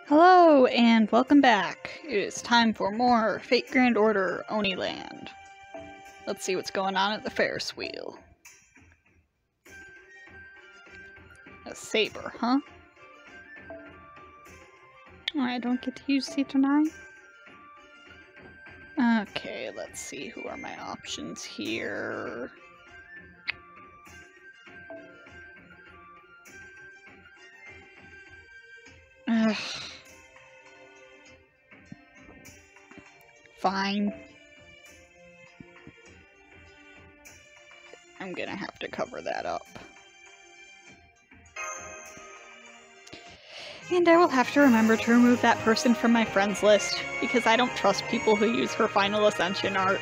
Hello, and welcome back. It is time for more Fate Grand Order Oniland. Let's see what's going on at the Ferris wheel. A saber, huh? Oh, I don't get to use C9? Okay, let's see, who are my options here? Ugh. Fine. I'm gonna have to cover that up. And I will have to remember to remove that person from my friends list, because I don't trust people who use her Final Ascension art.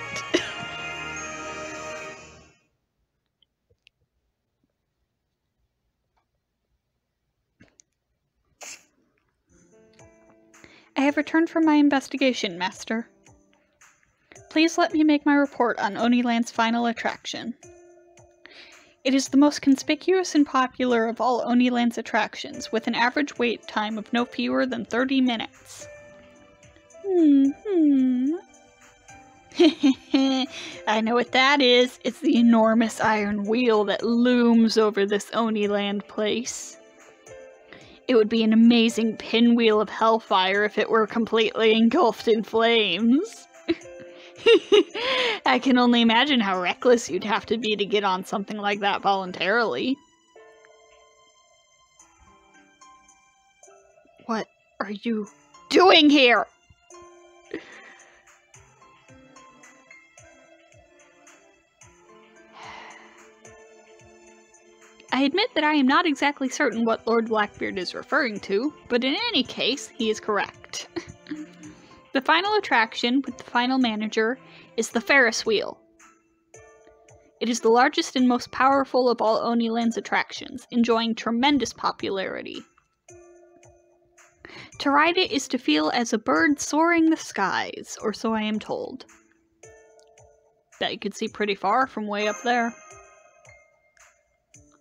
I have returned from my investigation, Master. Please let me make my report on Oniland's final attraction. It is the most conspicuous and popular of all Oniland's attractions, with an average wait time of no fewer than 30 minutes. I know what that is. It's the enormous iron wheel that looms over this Oniland place. It would be an amazing pinwheel of hellfire if it were completely engulfed in flames. I can only imagine how reckless you'd have to be to get on something like that voluntarily. What are you doing here? I admit that I am not exactly certain what Lord Blackbeard is referring to, but in any case, he is correct. The final attraction, with the final manager, is the Ferris wheel. It is the largest and most powerful of all Oniland's attractions, enjoying tremendous popularity. To ride it is to feel as a bird soaring the skies, or so I am told. Bet you could see pretty far from way up there.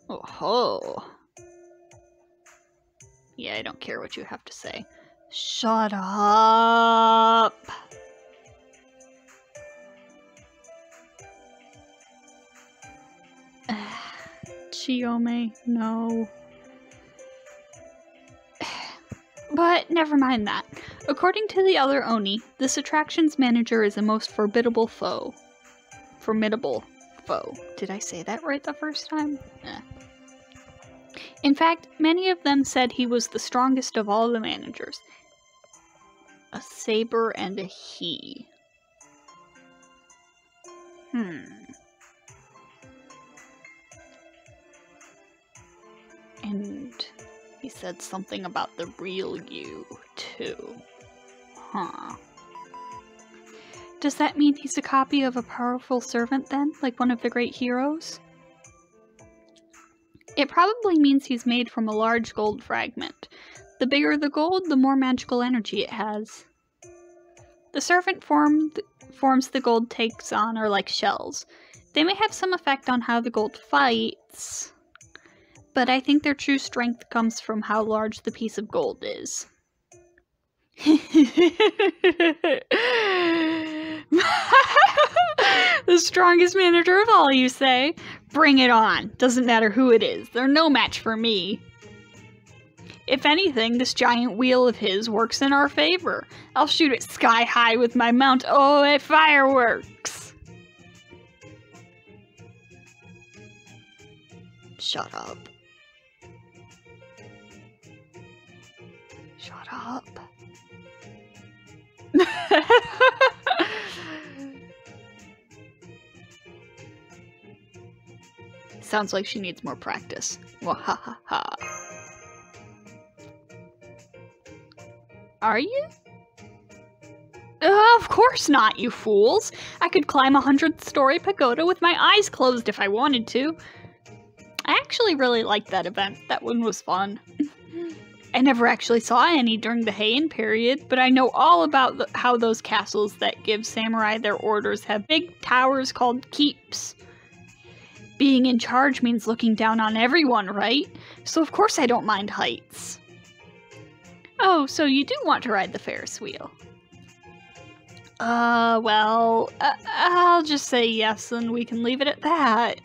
Oh ho. Yeah, I don't care what you have to say. Shut up! Chiome, no. But never mind that. According to the other Oni, this attraction's manager is a most formidable foe. Formidable foe. Did I say that right the first time? In fact, many of them said he was the strongest of all the managers. A saber and a he. And he said something about the real you, too. Huh. Does that mean he's a copy of a powerful servant, then? Like one of the great heroes? It probably means he's made from a large gold fragment. The bigger the gold, the more magical energy it has. The servant forms the gold takes on are like shells. They may have some effect on how the gold fights, but I think their true strength comes from how large the piece of gold is. The strongest manager of all, you say? Bring it on. Doesn't matter who it is. They're no match for me. If anything, this giant wheel of his works in our favor. I'll shoot it sky high with my Mount Oe fireworks. Shut up. Shut up. Sounds like she needs more practice. Wahahaha. Are you? Of course not, you fools! I could climb a 100-story pagoda with my eyes closed if I wanted to. I actually really liked that event. That one was fun. I never actually saw any during the Heian period, but I know all about how those castles that give samurai their orders have big towers called keeps. Being in charge means looking down on everyone, right? So of course I don't mind heights. Oh, so you do want to ride the Ferris wheel? Well, I'll just say yes and we can leave it at that.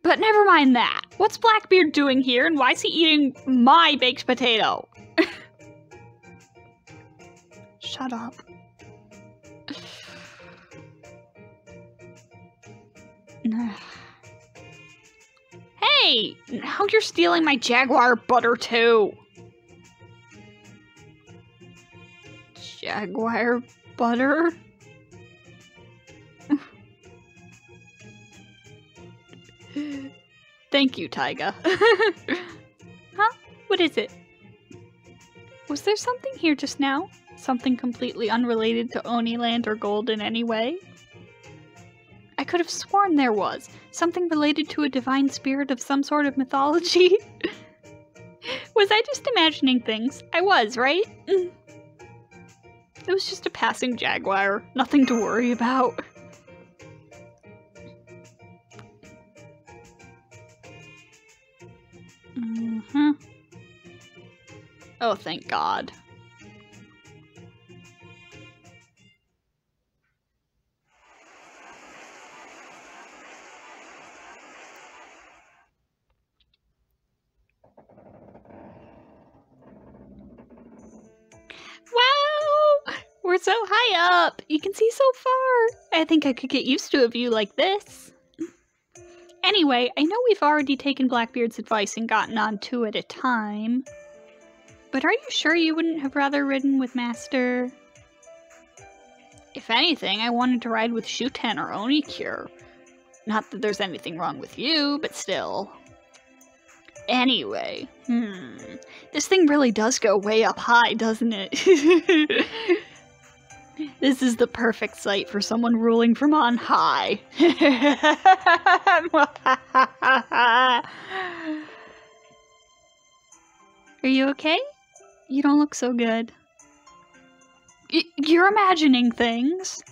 But never mind that. What's Blackbeard doing here and why is he eating my baked potato? Shut up. Hey! Now you're stealing my jaguar butter too! Jaguar butter? Thank you, Taiga. Huh? What is it? Was there something here just now? Something completely unrelated to Oniland or gold in any way? I could have sworn there was. Something related to a divine spirit of some sort of mythology. Was I just imagining things? I was, right? It was just a passing jaguar. Nothing to worry about. Oh, thank God. Wow! We're so high up! You can see so far! I think I could get used to a view like this. Anyway, I know we've already taken Blackbeard's advice and gotten on 2 at a time. But are you sure you wouldn't have rather ridden with Master? If anything, I wanted to ride with Shuten or Onicure. Not that there's anything wrong with you, but still. Anyway, this thing really does go way up high, doesn't it? This is the perfect sight for someone ruling from on high. Are you okay? You don't look so good. You're imagining things.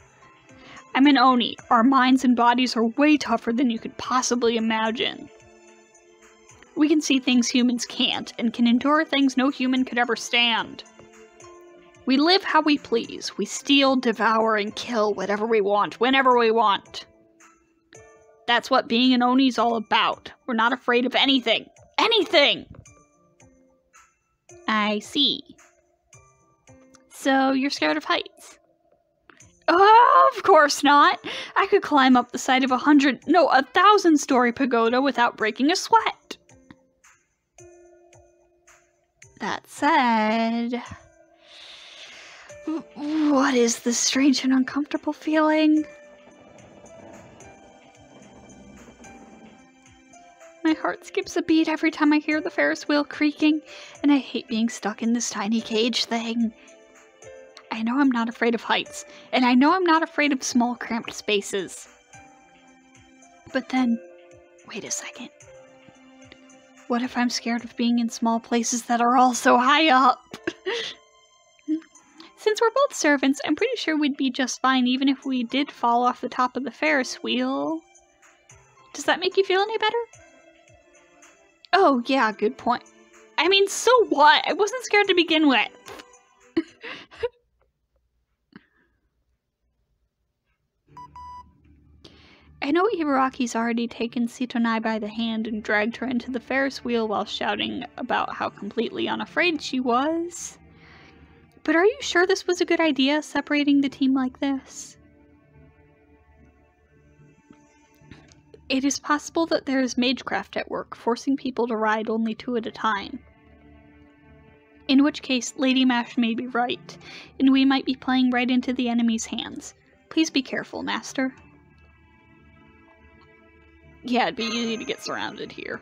I'm an Oni. Our minds and bodies are way tougher than you could possibly imagine. We can see things humans can't, and can endure things no human could ever stand. We live how we please. We steal, devour, and kill whatever we want, whenever we want. That's what being an Oni's all about. We're not afraid of anything. Anything! I see. So, you're scared of heights? Oh, of course not! I could climb up the side of 1,000-story pagoda without breaking a sweat. That said... What is this strange and uncomfortable feeling? My heart skips a beat every time I hear the Ferris wheel creaking, and I hate being stuck in this tiny cage thing. I know I'm not afraid of heights, and I know I'm not afraid of small, cramped spaces. But then, wait a second. What if I'm scared of being in small places that are all so high up? Since we're both servants, I'm pretty sure we'd be just fine even if we did fall off the top of the Ferris wheel. Does that make you feel any better? Oh, yeah, good point. I mean, so what? I wasn't scared to begin with. I know Ibaraki's already taken Sitonai by the hand and dragged her into the Ferris wheel while shouting about how completely unafraid she was. But are you sure this was a good idea, separating the team like this? It is possible that there is magecraft at work, forcing people to ride only 2 at a time. In which case, Lady Mash may be right, and we might be playing right into the enemy's hands. Please be careful, Master. Yeah, it'd be easy to get surrounded here.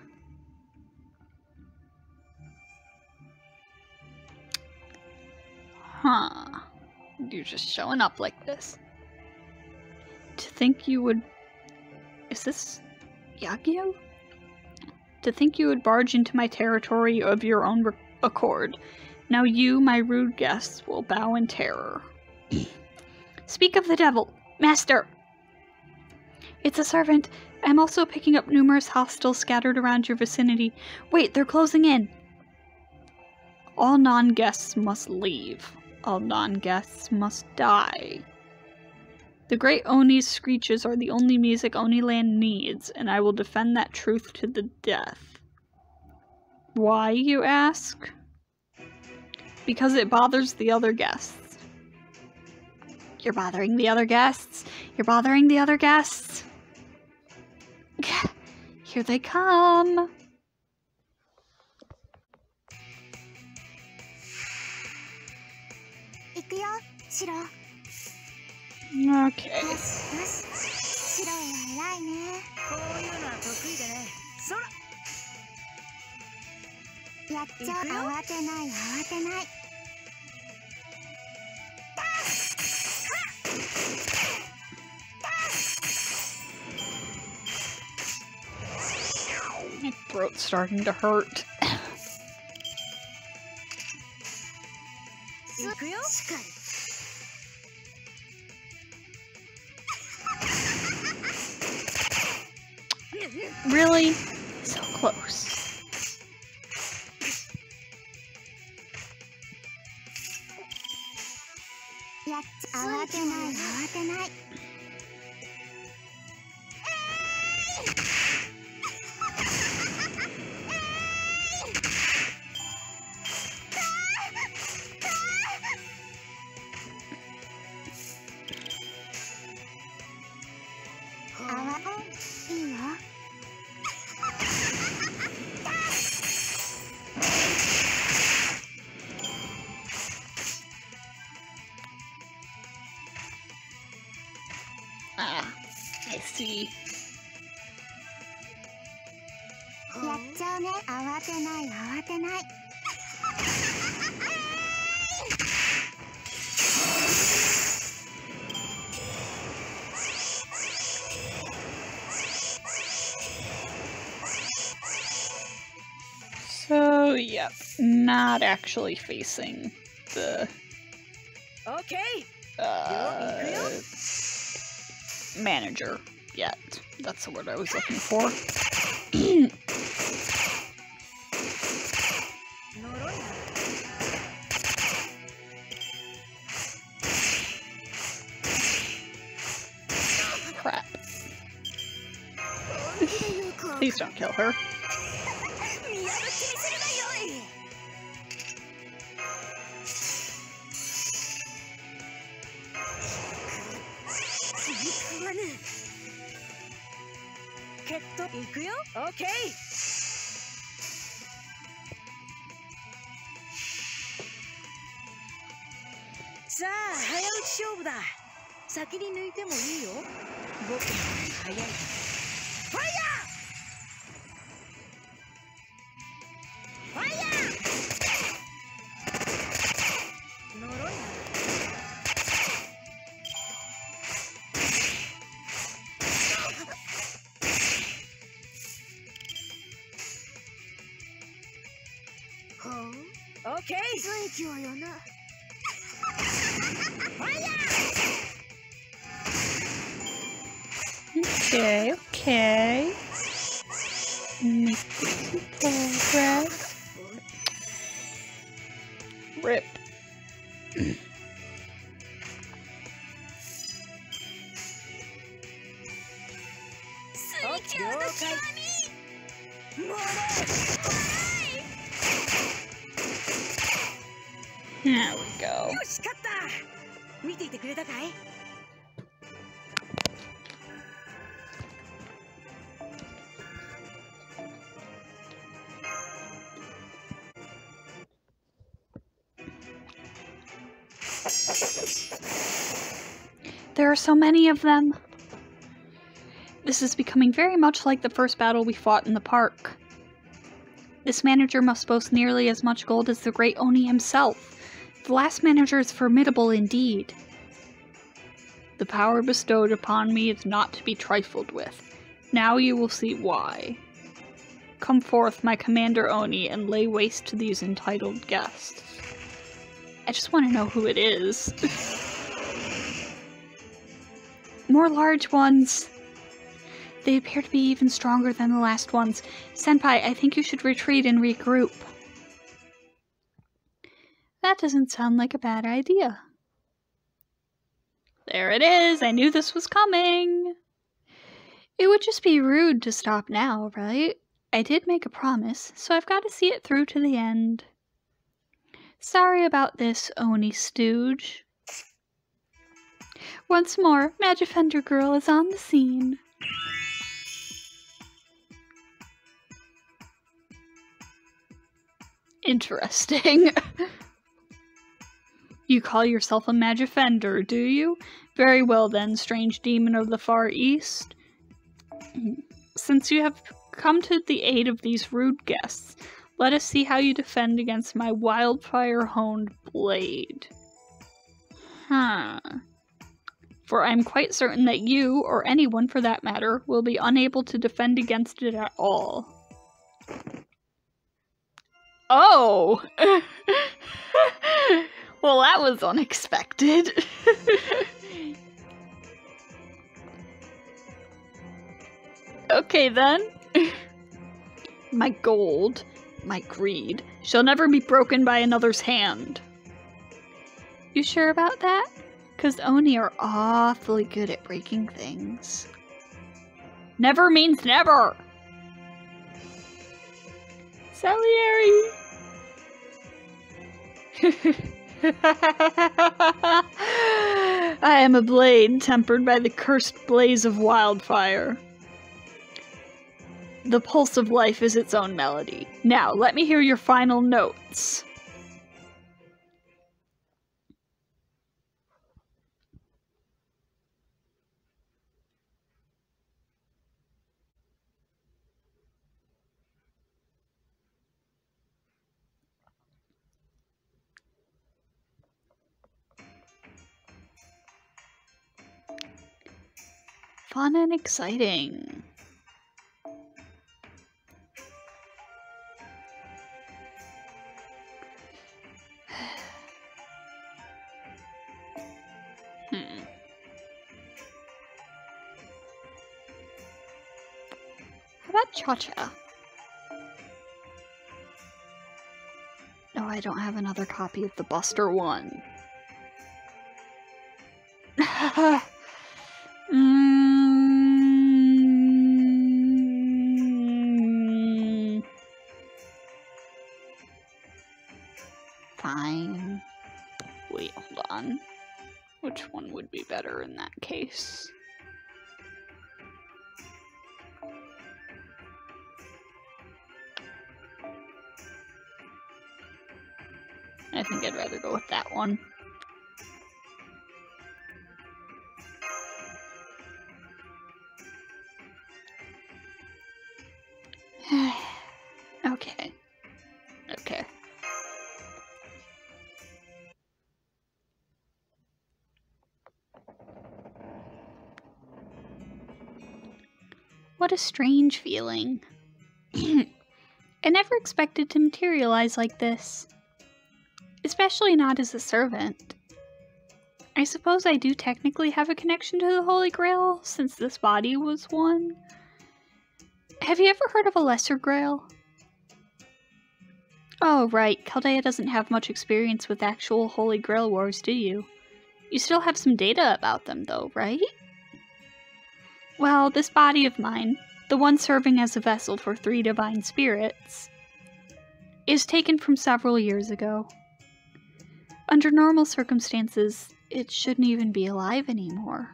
Huh. You're just showing up like this. To think you would... Is this... Yagyu? To think you would barge into my territory of your own accord. Now you, my rude guests, will bow in terror. Speak of the devil! Master! It's a servant. I'm also picking up numerous hostiles scattered around your vicinity. Wait, they're closing in. All non-guests must leave. All non-guests must die. The great Oni's screeches are the only music Oniland needs, and I will defend that truth to the death. Why, you ask? Because it bothers the other guests. You're bothering the other guests? You're bothering the other guests? Here they come! Okay. My throat's starting to hurt. Really? So close. Ah, I see. So, yep, not actually facing the manager yet. That's the word I was looking for. Crap. Please don't kill her. Okay. Sa, 早打ち勝負だ。先に抜いてもいいよ。僕の方が早いから。ファイヤー！ファイヤー！呪いな。Okay. Okay, okay. Make some progress. Rip. There we go. There are so many of them. This is becoming very much like the first battle we fought in the park. This manager must boast nearly as much gold as the great Oni himself. The last manager is formidable indeed. The power bestowed upon me is not to be trifled with. Now you will see why. Come forth, my Commander Oni, and lay waste to these entitled guests. I just want to know who it is. More large ones. They appear to be even stronger than the last ones. Senpai, I think you should retreat and regroup. That doesn't sound like a bad idea. There it is! I knew this was coming! It would just be rude to stop now, right? I did make a promise, so I've got to see it through to the end. Sorry about this, Oni stooge. Once more, Magifender Girl is on the scene. Interesting. You call yourself a Magifender, do you? Very well then, strange demon of the Far East. Since you have come to the aid of these rude guests, let us see how you defend against my wildfire-honed blade. For I am quite certain that you, or anyone for that matter, will be unable to defend against it at all. Oh! Well, that was unexpected. Okay then. My gold, my greed, shall never be broken by another's hand. You sure about that? 'Cause Oni are awfully good at breaking things. Never means never! Salieri! I am a blade tempered by the cursed blaze of wildfire. The pulse of life is its own melody. Now, let me hear your final notes. Fun and exciting. How about Cha-Cha? No, I don't have another copy of the Buster one. Fine. Wait, hold on. Which one would be better in that case? I think I'd rather go with that one. Okay. Okay. What a strange feeling. I never expected to materialize like this. Especially not as a servant. I suppose I do technically have a connection to the Holy Grail, since this body was one. Have you ever heard of a Lesser Grail? Oh, right. Chaldea doesn't have much experience with actual Holy Grail wars, do you? You still have some data about them, though, right? Well, this body of mine, the one serving as a vessel for 3 divine spirits, is taken from several years ago. Under normal circumstances, it shouldn't even be alive anymore.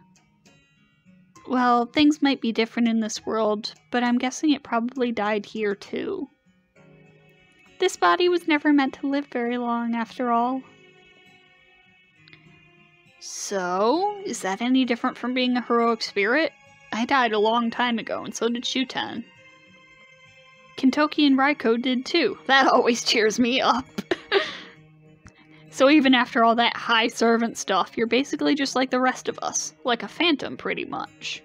Well, things might be different in this world, but I'm guessing it probably died here too. This body was never meant to live very long, after all. So, is that any different from being a heroic spirit? I died a long time ago, and so did Shuten. Kintoki and Raiko did too. That always cheers me up. So even after all that high servant stuff, you're basically just like the rest of us. Like a phantom, pretty much.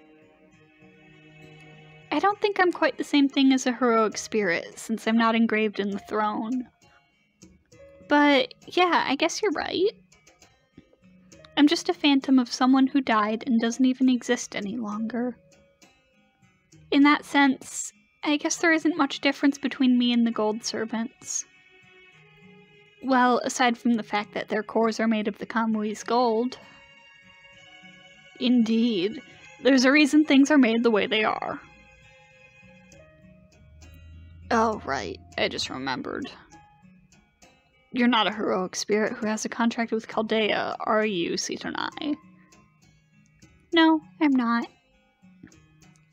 I don't think I'm quite the same thing as a heroic spirit, since I'm not engraved in the throne. But yeah, I guess you're right. I'm just a phantom of someone who died and doesn't even exist any longer. In that sense, I guess there isn't much difference between me and the gold servants. Well, aside from the fact that their cores are made of the Kamui's gold. Indeed. There's a reason things are made the way they are. Oh, right. I just remembered. You're not a heroic spirit who has a contract with Chaldea, are you, Sitonai? No, I'm not.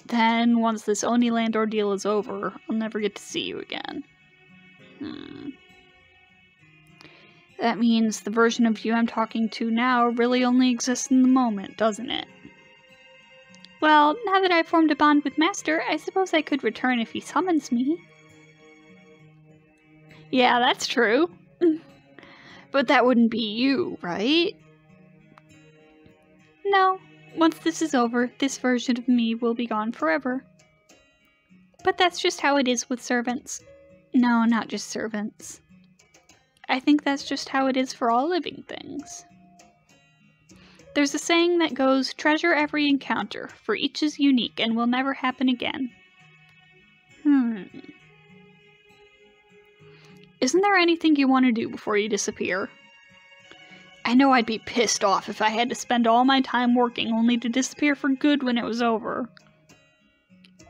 Then, once this Oniland ordeal is over, I'll never get to see you again. That means the version of you I'm talking to now really only exists in the moment, doesn't it? Well, now that I've formed a bond with Master, I suppose I could return if he summons me. Yeah, that's true. But that wouldn't be you, right? No. Once this is over, this version of me will be gone forever. But that's just how it is with servants. No, not just servants. I think that's just how it is for all living things. There's a saying that goes, treasure every encounter, for each is unique and will never happen again. Isn't there anything you want to do before you disappear? I know I'd be pissed off if I had to spend all my time working only to disappear for good when it was over.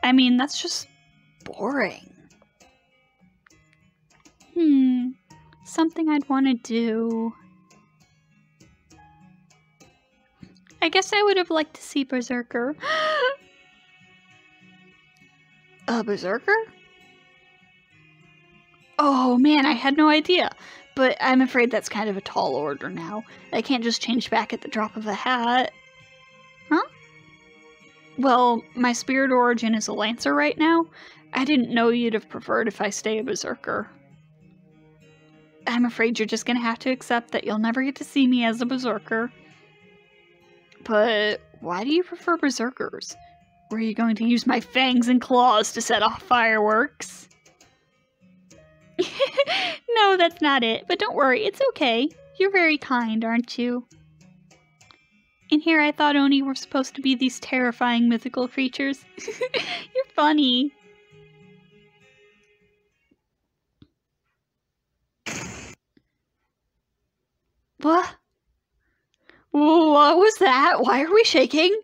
I mean, that's just boring. Something I'd want to do. I guess I would have liked to see Berserker. A Berserker? Oh man, I had no idea. But I'm afraid that's kind of a tall order now. I can't just change back at the drop of a hat. Huh? Well, my spirit origin is a Lancer right now. I didn't know you'd have preferred if I stay a Berserker. I'm afraid you're just gonna have to accept that you'll never get to see me as a Berserker. But why do you prefer Berserkers? Were you going to use my fangs and claws to set off fireworks? No, that's not it. But don't worry, it's okay. You're very kind, aren't you? In here I thought Oni were supposed to be these terrifying mythical creatures. You're funny. What? What was that? Why are we shaking?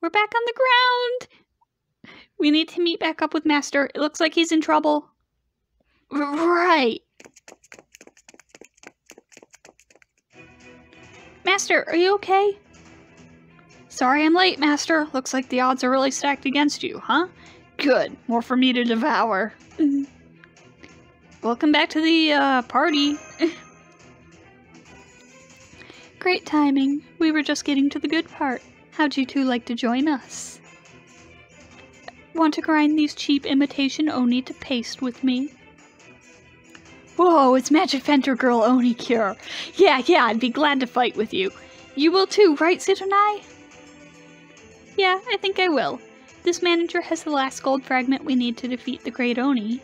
We're back on the ground. We need to meet back up with Master. It looks like he's in trouble. Right. Master, are you okay? Sorry I'm late, Master. Looks like the odds are really stacked against you, huh? Good. More for me to devour. Welcome back to the, party. Great timing. We were just getting to the good part. How'd you two like to join us? Want to grind these cheap imitation Oni to paste with me? Whoa, it's Magic Fenter Girl Oni Cure. Yeah, I'd be glad to fight with you. You will too, right, Sitonai? Yeah, I think I will. This manager has the last gold fragment we need to defeat the Great Oni.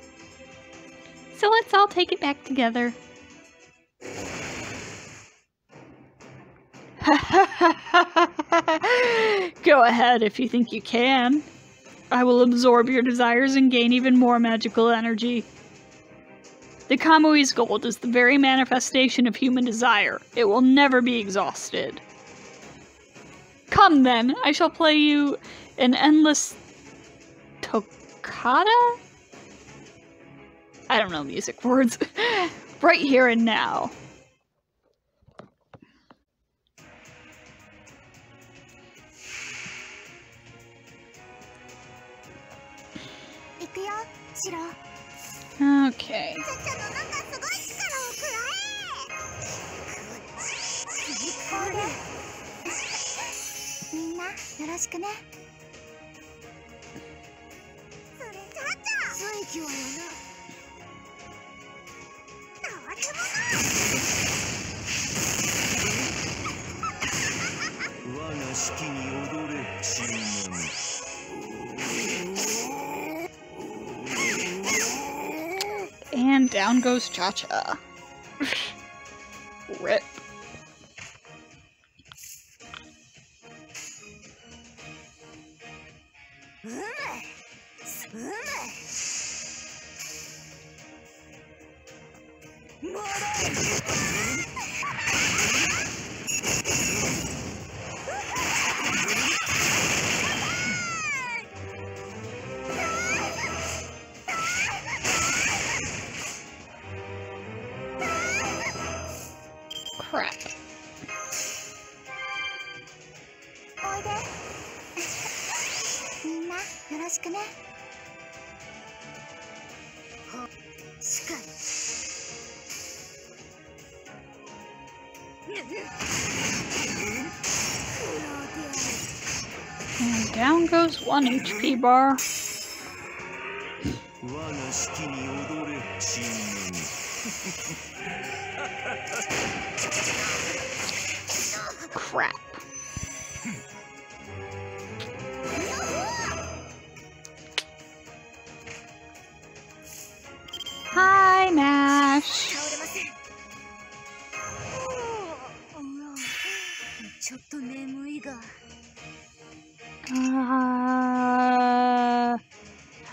So let's all take it back together. Go ahead if you think you can. I will absorb your desires and gain even more magical energy. The Kamui's gold is the very manifestation of human desire. It will never be exhausted. Come then, I shall play you an endless toccata? I don't know music words. Right here and now. Okay. And down goes Cha-Cha. Rip. Crap. おいでみんなよろしくねしかり And down goes 1 HP bar. Crap. Hi, Nash. ちょっと眠いが How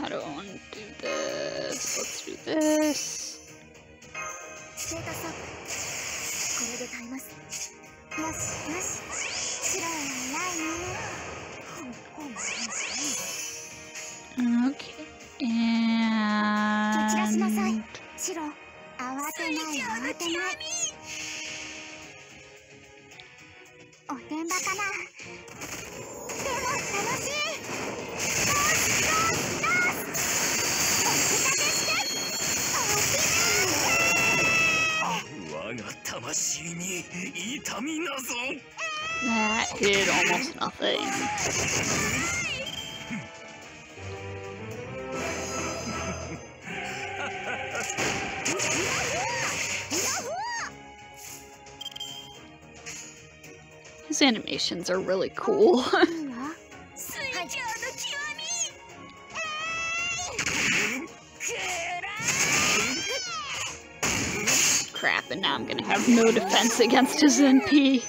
do I want to do this? Let's do this. ステータスアップこれで耐えますよしよし白いないね Okay. 蹴散らしなさい And 白慌てない慌てないおてんばかなでも楽しいthat hit almost nothing. His animations are really cool. Crap, and now I'm gonna have no defense against his NP.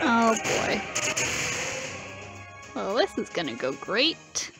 Oh boy. Well, this is gonna go great.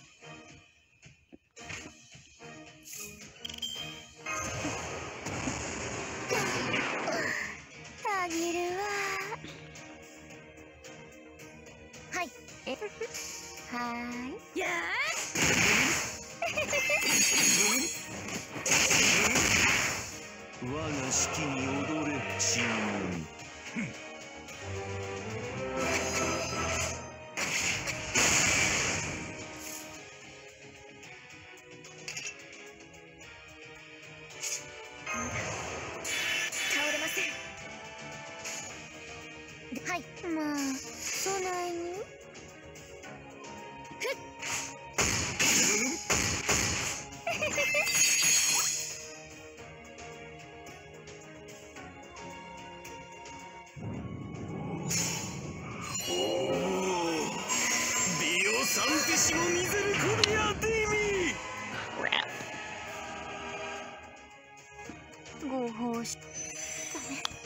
Crap.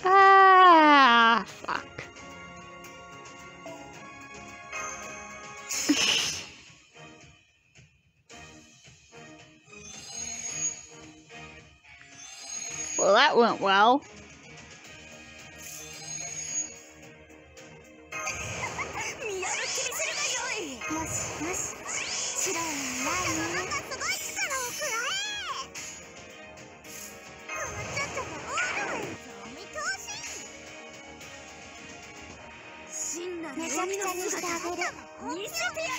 Ah, fuck. Well, that went well.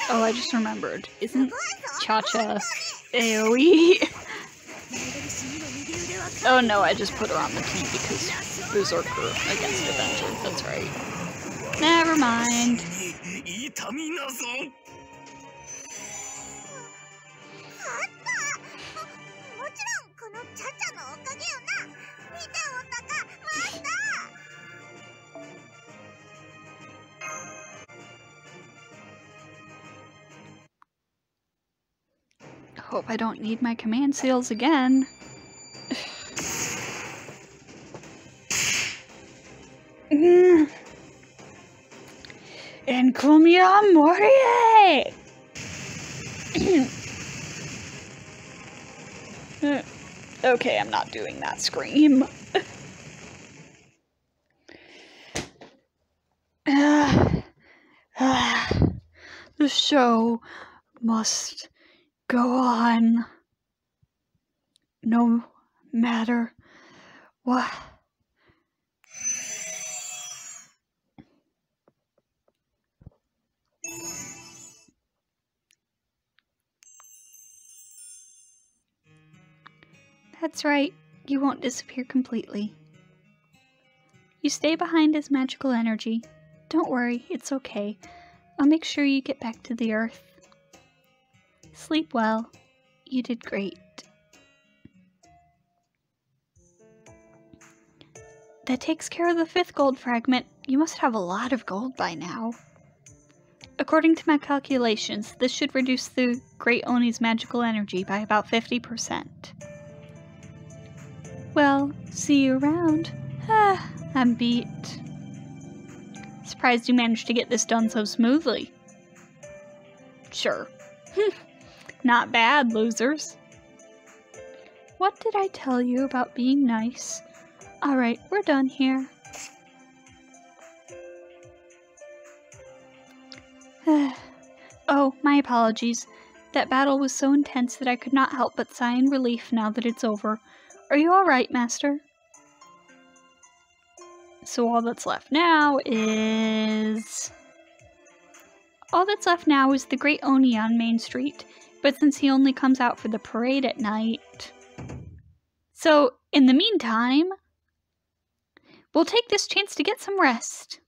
Oh, I just remembered. Isn't Cha-Cha AoE? Oh no, I just put her on the team because Berserker against Avenger. That's right. Never mind. Hope I don't need my command seals again. And Kumiya Morie! Okay, I'm not doing that scream. The show must go on. No matter what. That's right, you won't disappear completely. You stay behind as magical energy. Don't worry, it's okay. I'll make sure you get back to the Earth. Sleep well. You did great. That takes care of the 5th gold fragment. You must have a lot of gold by now. According to my calculations, this should reduce the Great Oni's magical energy by about 50%. Well, see you around. I'm beat. Surprised you managed to get this done so smoothly. Sure. Not bad, losers. What did I tell you about being nice? Alright, we're done here. Oh, my apologies. That battle was so intense that I could not help but sigh in relief now that it's over. Are you alright, Master? So all that's left now is the Great Oni on Main Street, but since he only comes out for the parade at night. So, in the meantime, we'll take this chance to get some rest.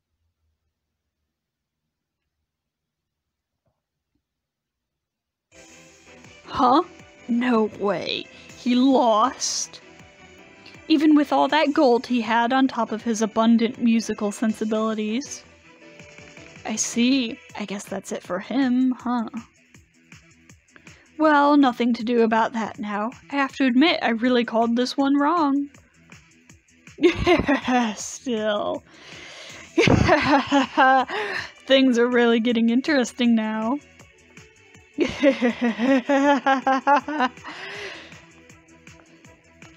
Huh? No way. He lost? Even with all that gold he had on top of his abundant musical sensibilities. I see. I guess that's it for him, huh? Well, nothing to do about that now. I have to admit, I really called this one wrong. Yeah, still. Things are really getting interesting now.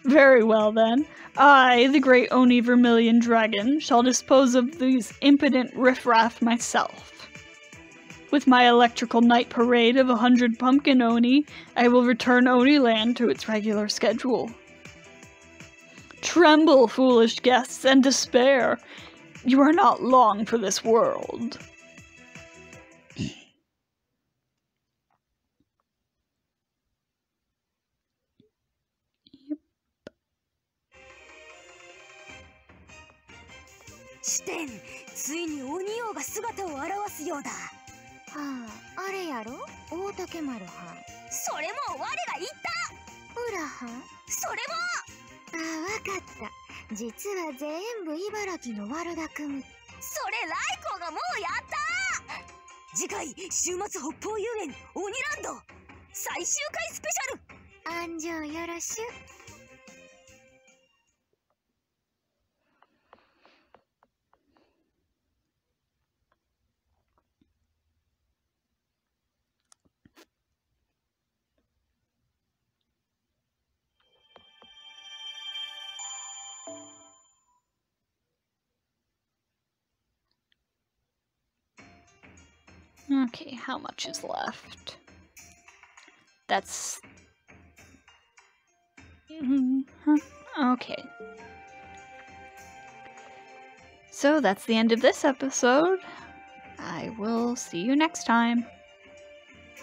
Very well then. I, the great Oni Vermilion Dragon, shall dispose of these impotent riffraff myself. With my electrical night parade of 100 pumpkin Oni, I will return Oniland to its regular schedule. Tremble, foolish guests, and despair. You are not long for this world.視点、ついに鬼王が姿を現すようだ。はあ、あれやろ、大竹丸はん。それも我が言った。うらはん。それも。ああ、わかった。実は全部茨城の悪巧み。それライコがもうやった。次回週末北方遊園オニランド最終回スペシャル。安城よろしゅ。Okay, how much is left? That's... Okay. So that's the end of this episode. I will see you next time.